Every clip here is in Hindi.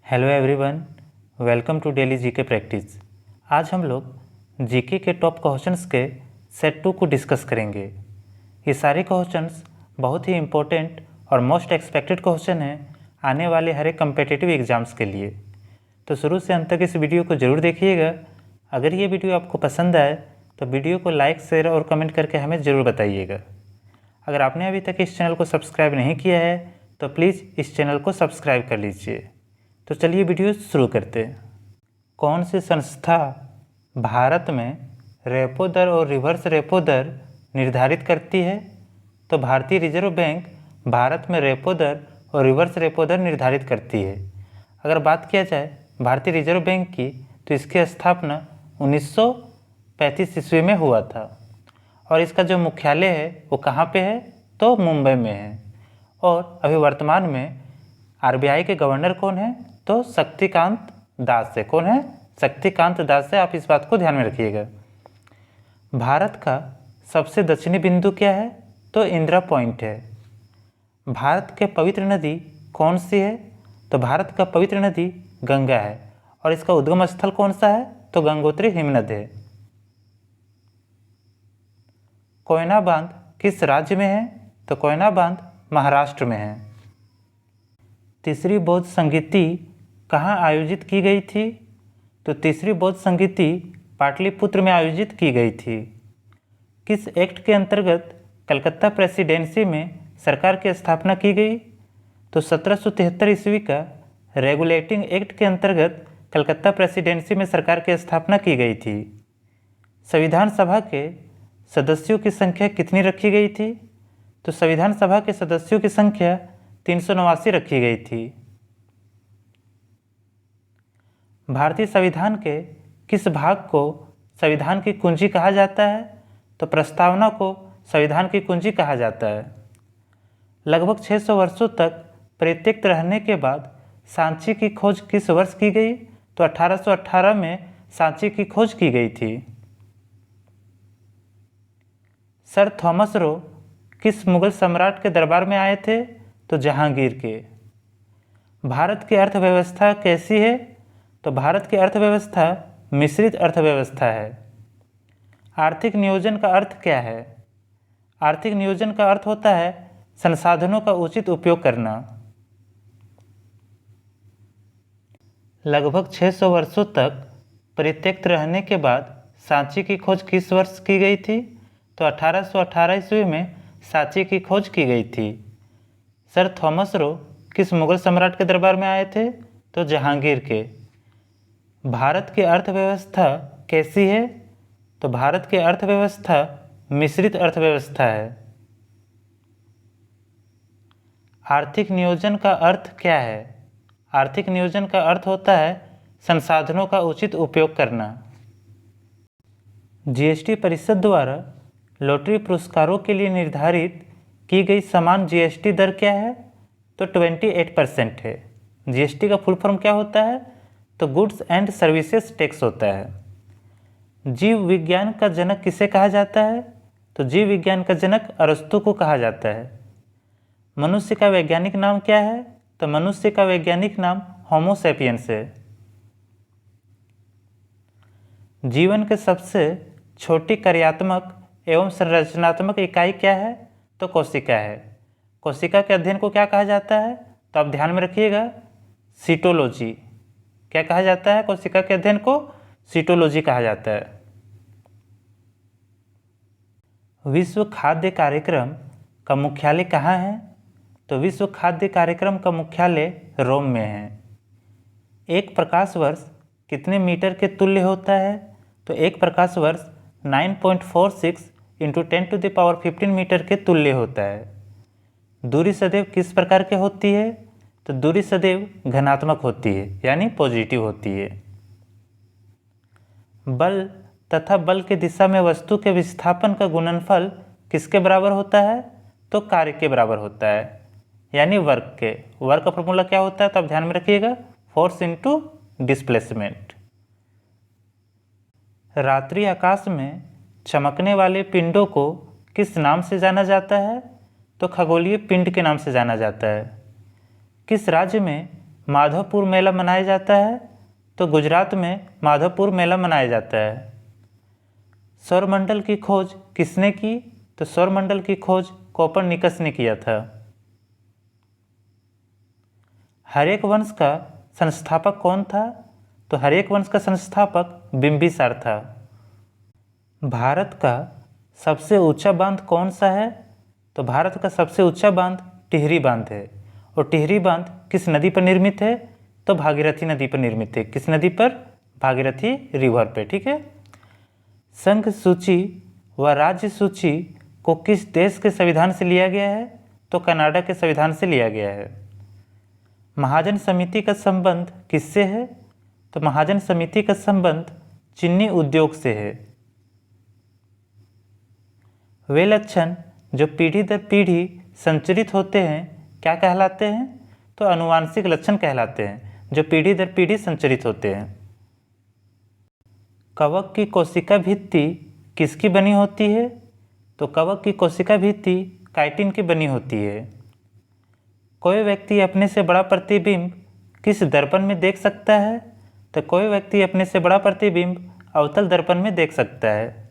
Hello everyone, welcome to daily GK practice. आज हम लोग जीके के टॉप क्वेश्चंस के सेट 2 को डिस्कस करेंगे। ये सारे क्वेश्चंस बहुत ही इम्पोर्टेंट और मोस्ट एक्सपेक्टेड क्वेश्चन हैं आने वाले हर एक कम्पिटिटिव एग्जाम्स के लिए। तो शुरू से अंत तक इस वीडियो को ज़रूर देखिएगा। अगर ये वीडियो आपको पसंद आए तो वीडियो को लाइक, शेयर और कमेंट करके हमें ज़रूर बताइएगा। अगर आपने अभी तक इस चैनल को सब्सक्राइब नहीं किया है तो प्लीज़ इस चैनल को सब्सक्राइब कर लीजिए। तो चलिए वीडियो शुरू करते हैं। कौन सी संस्था भारत में रेपो दर और रिवर्स रेपो दर निर्धारित करती है? तो भारतीय रिजर्व बैंक भारत में रेपो दर और रिवर्स रेपो दर निर्धारित करती है। अगर बात किया जाए भारतीय रिजर्व बैंक की तो इसकी स्थापना 1935 ईस्वी में हुआ था और इसका जो मुख्यालय है वो कहाँ पे है? तो मुंबई में है। और अभी वर्तमान में आरबीआई के गवर्नर कौन है? तो शक्तिकांत दास है। कौन है? शक्तिकांत दास है। आप इस बात को ध्यान में रखिएगा। भारत का सबसे दक्षिणी बिंदु क्या है? तो इंदिरा पॉइंट है। भारत के पवित्र नदी कौन सी है? तो भारत का पवित्र नदी गंगा है और इसका उद्गम स्थल कौन सा है? तो गंगोत्री हिमनद है। कोयना बांध किस राज्य में है? तो कोयना बांध महाराष्ट्र में है। तीसरी बौद्ध संगीति कहाँ आयोजित की गई थी? तो तीसरी बौद्ध संगीति पाटलिपुत्र में आयोजित की गई थी। किस एक्ट के अंतर्गत कलकत्ता प्रेसिडेंसी में सरकार की स्थापना की गई? तो 1773 ईस्वी का रेगुलेटिंग एक्ट के अंतर्गत कलकत्ता प्रेसिडेंसी में सरकार की स्थापना की गई थी। संविधान सभा के सदस्यों की संख्या कितनी रखी गई थी? तो संविधान सभा के सदस्यों की संख्या 389 रखी गई थी। भारतीय संविधान के किस भाग को संविधान की कुंजी कहा जाता है? तो प्रस्तावना को संविधान की कुंजी कहा जाता है। लगभग 600 वर्षों तक परित्यक्त रहने के बाद सांची की खोज किस वर्ष की गई? तो 1818 में सांची की खोज की गई थी। सर थॉमस रो किस मुगल सम्राट के दरबार में आए थे? तो जहांगीर के। भारत की अर्थव्यवस्था कैसी है? तो भारत की अर्थव्यवस्था मिश्रित अर्थव्यवस्था है। आर्थिक नियोजन का अर्थ क्या है? आर्थिक नियोजन का अर्थ होता है संसाधनों का उचित उपयोग करना। लगभग 600 वर्षों तक परित्यक्त रहने के बाद सांची की खोज किस वर्ष की गई थी? तो 1818 ईस्वी में सांची की खोज की गई थी। सर थॉमस रो किस मुगल सम्राट के दरबार में आए थे? तो जहांगीर के। भारत की अर्थव्यवस्था कैसी है? तो भारत की अर्थव्यवस्था मिश्रित अर्थव्यवस्था है। आर्थिक नियोजन का अर्थ क्या है? आर्थिक नियोजन का अर्थ होता है संसाधनों का उचित उपयोग करना। जीएसटी परिषद द्वारा लॉटरी पुरस्कारों के लिए निर्धारित की गई समान जीएसटी दर क्या है? तो 28% है। जीएसटी का फुल फॉर्म क्या होता है? तो गुड्स एंड सर्विसेज टैक्स होता है। जीव विज्ञान का जनक किसे कहा जाता है? तो जीव विज्ञान का जनक अरस्तु को कहा जाता है। मनुष्य का वैज्ञानिक नाम क्या है? तो मनुष्य का वैज्ञानिक नाम होमो सैपियंस है। जीवन के सबसे छोटी कार्यात्मक एवं संरचनात्मक इकाई क्या है? तो कोशिका है। कोशिका के अध्ययन को क्या कहा जाता है? तो आप ध्यान में रखिएगा, सीटोलॉजी। क्या कहा जाता है? कोशिका के अध्ययन को सीटोलॉजी कहा जाता है। विश्व खाद्य कार्यक्रम का मुख्यालय कहाँ है? तो विश्व खाद्य कार्यक्रम का मुख्यालय रोम में है। एक प्रकाश वर्ष कितने मीटर के तुल्य होता है? तो एक प्रकाश वर्ष 9.46 × 10⁻15 मीटर के तुल्य होता है। दूरी सदैव किस प्रकार की होती है? तो दूरी सदैव धनात्मक होती है, यानी पॉजिटिव होती है। बल तथा बल की दिशा में वस्तु के विस्थापन का गुणनफल किसके बराबर होता है? तो कार्य के बराबर होता है, यानी वर्क के। वर्क का फॉर्मूला क्या होता है? तो आप ध्यान में रखिएगा, फोर्स इनटू डिस्प्लेसमेंट। रात्रि आकाश में चमकने वाले पिंडों को किस नाम से जाना जाता है? तो खगोलीय पिंड के नाम से जाना जाता है। किस राज्य में माधवपुर मेला मनाया जाता है? तो गुजरात में माधवपुर मेला मनाया जाता है। सौरमंडल की खोज किसने की? तो सौरमंडल की खोज कोपरनिकस ने किया था। हर्यक वंश का संस्थापक कौन था? तो हर्यक वंश का संस्थापक बिंबिसार था। भारत का सबसे ऊंचा बांध कौन सा है? तो भारत का सबसे ऊंचा बांध टिहरी बांध है। और टिहरी बांध किस नदी पर निर्मित है? तो भागीरथी नदी पर निर्मित है। किस नदी पर? भागीरथी रिवर पे। ठीक है। संघ सूची व राज्य सूची को किस देश के संविधान से लिया गया है? तो कनाडा के संविधान से लिया गया है। महाजन समिति का संबंध किससे है? तो महाजन समिति का संबंध चीनी उद्योग से है। वे लक्षण जो पीढ़ी दर पीढ़ी संचरित होते हैं क्या कहलाते हैं? तो आनुवांशिक लक्षण कहलाते हैं, जो पीढ़ी दर पीढ़ी संचरित होते हैं। कवक की कोशिका भित्ति किसकी बनी होती है? तो कवक की कोशिका भित्ति काइटिन की बनी होती है। कोई व्यक्ति अपने से बड़ा प्रतिबिंब किस दर्पण में देख सकता है? तो कोई व्यक्ति अपने से बड़ा प्रतिबिंब अवतल दर्पण में देख सकता है।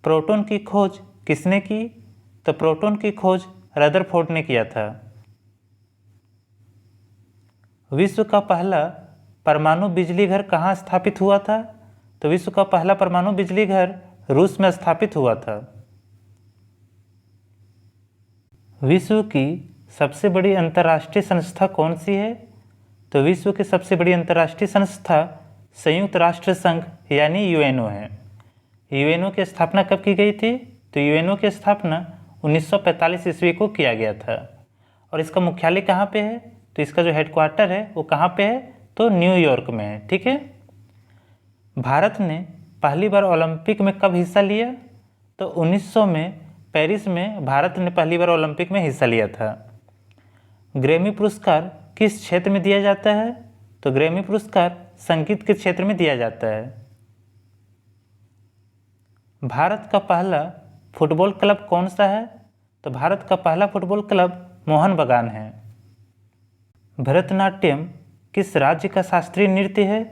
प्रोटॉन की खोज किसने की? तो प्रोटॉन की खोज रदरफोर्ड ने किया था। विश्व का पहला परमाणु बिजली घर कहाँ स्थापित हुआ था? तो विश्व का पहला परमाणु बिजली घर रूस में स्थापित हुआ था। विश्व की सबसे बड़ी अंतर्राष्ट्रीय संस्था कौन सी है? तो विश्व की सबसे बड़ी अंतर्राष्ट्रीय संस्था संयुक्त राष्ट्र संघ यानी यूएनओ है। यूएनओ की स्थापना कब की गई थी? तो यूएनओ की स्थापना 1945 ईस्वी को किया गया था। और इसका मुख्यालय कहाँ पे है? तो इसका जो हेडक्वार्टर है वो कहाँ पे है? तो न्यूयॉर्क में है। ठीक है। भारत ने पहली बार ओलंपिक में कब हिस्सा लिया? तो 1900 में पेरिस में भारत ने पहली बार ओलंपिक में हिस्सा लिया था। ग्रैमी पुरस्कार किस क्षेत्र में दिया जाता है? तो ग्रैमी पुरस्कार संगीत के क्षेत्र में दिया जाता है। भारत का पहला फुटबॉल क्लब कौन सा है? तो भारत का पहला फुटबॉल क्लब मोहन बागान है। भरतनाट्यम किस राज्य का शास्त्रीय नृत्य है?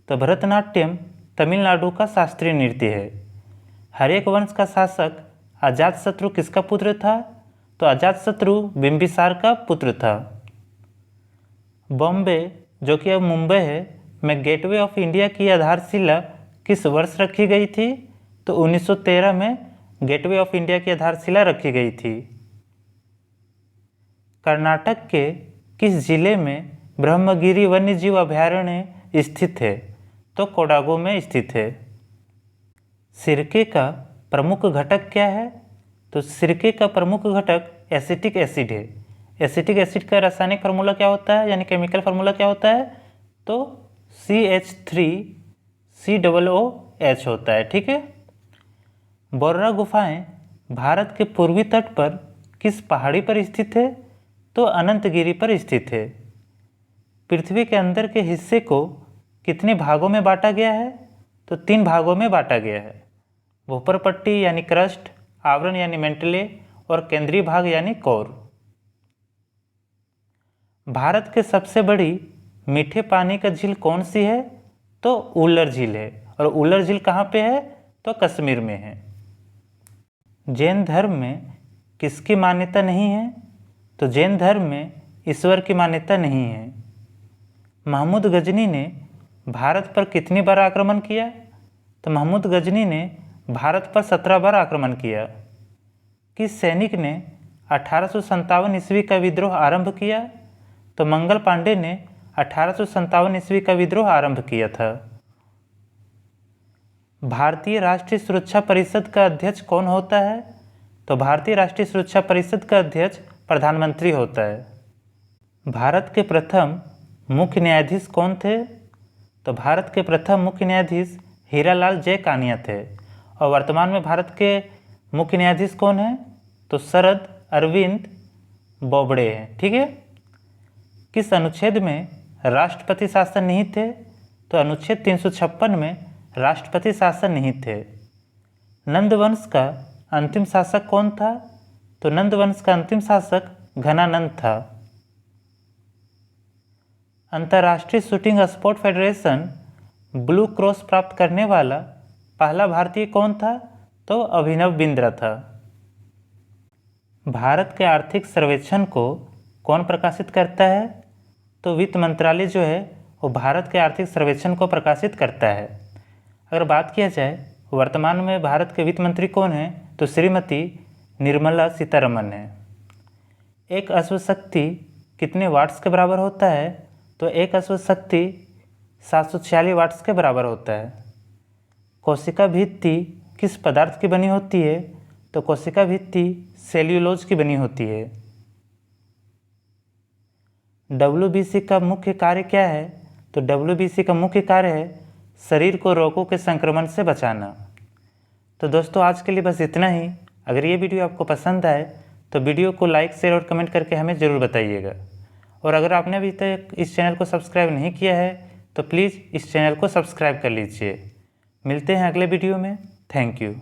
तो भरतनाट्यम तमिलनाडु का शास्त्रीय नृत्य है। हर्यक वंश का शासक अजातशत्रु किसका पुत्र था? तो अजातशत्रु बिंबिसार का पुत्र था। बॉम्बे जो कि अब मुंबई है में गेटवे ऑफ इंडिया की आधारशिला किस वर्ष रखी गई थी? तो 1913 में गेटवे ऑफ इंडिया की आधारशिला रखी गई थी। कर्नाटक के किस जिले में ब्रह्मगिरी वन्यजीव अभयारण्य स्थित है? तो कोडागु में स्थित है। सिरके का प्रमुख घटक क्या है? तो सिरके का प्रमुख घटक एसिटिक एसिड है। एसिटिक एसिड का रासायनिक फार्मूला क्या होता है, यानी केमिकल फार्मूला क्या होता है? तो CH3COOH होता है। ठीक है। बोर्रा गुफाएं भारत के पूर्वी तट पर किस पहाड़ी पर स्थित है? तो अनंतगिरी पर स्थित है। पृथ्वी के अंदर के हिस्से को कितने भागों में बांटा गया है? तो 3 भागों में बांटा गया है। भूपरपट्टी यानी क्रस्ट, आवरण यानी मेंटले और केंद्रीय भाग यानी कोर। भारत के सबसे बड़ी मीठे पानी का झील कौन सी है? तो उल्लर झील है। और उल्लर झील कहाँ पे है? तो कश्मीर में है। जैन धर्म में किसकी मान्यता नहीं है? तो जैन धर्म में ईश्वर की मान्यता नहीं है। महमूद गजनी ने भारत पर कितनी बार आक्रमण किया? तो महमूद गजनी ने भारत पर 17 बार आक्रमण किया। किस सैनिक ने 1857 ईस्वी का विद्रोह आरंभ किया? तो मंगल पांडे ने 1857 ईस्वी का विद्रोह आरंभ किया था। भारतीय राष्ट्रीय सुरक्षा परिषद का अध्यक्ष कौन होता है? तो भारतीय राष्ट्रीय सुरक्षा परिषद का अध्यक्ष प्रधानमंत्री होता है। भारत के प्रथम मुख्य न्यायाधीश कौन थे? तो भारत के प्रथम मुख्य न्यायाधीश हीरालाल जय कानिया थे। और वर्तमान में भारत के मुख्य न्यायाधीश कौन है? तो शरद अरविंद बोबड़े हैं। ठीक है। किस अनुच्छेद में राष्ट्रपति शासन निहित थे? तो अनुच्छेद 356 में राष्ट्रपति शासन निहित थे। नंदवंश का अंतिम शासक कौन था? तो नंदवंश का अंतिम शासक घनानंद था। अंतर्राष्ट्रीय shooting sport federation blue cross प्राप्त करने वाला पहला भारतीय कौन था? तो अभिनव बिंद्रा था। भारत के आर्थिक सर्वेक्षण को कौन प्रकाशित करता है? तो वित्त मंत्रालय जो है वो भारत के आर्थिक सर्वेक्षण को प्रकाशित करता है। अगर बात किया जाए वर्तमान में भारत के वित्त मंत्री कौन है? तो श्रीमती निर्मला सीतारमन है। एक अश्वशक्ति कितने वाट्स के बराबर होता है? तो एक अश्वशक्ति 746 वाट्स के बराबर होता है। कोशिका भित्ति किस पदार्थ की बनी होती है? तो कोशिका भित्ति सेल्यूलोज की बनी होती है। WBC का मुख्य कार्य क्या है? तो WBC का मुख्य कार्य है शरीर को रोगों के संक्रमण से बचाना। तो दोस्तों आज के लिए बस इतना ही। अगर ये वीडियो आपको पसंद आए तो वीडियो को लाइक, शेयर और कमेंट करके हमें ज़रूर बताइएगा। और अगर आपने अभी तक इस चैनल को सब्सक्राइब नहीं किया है तो प्लीज़ इस चैनल को सब्सक्राइब कर लीजिए। मिलते हैं अगले वीडियो में। Thank you.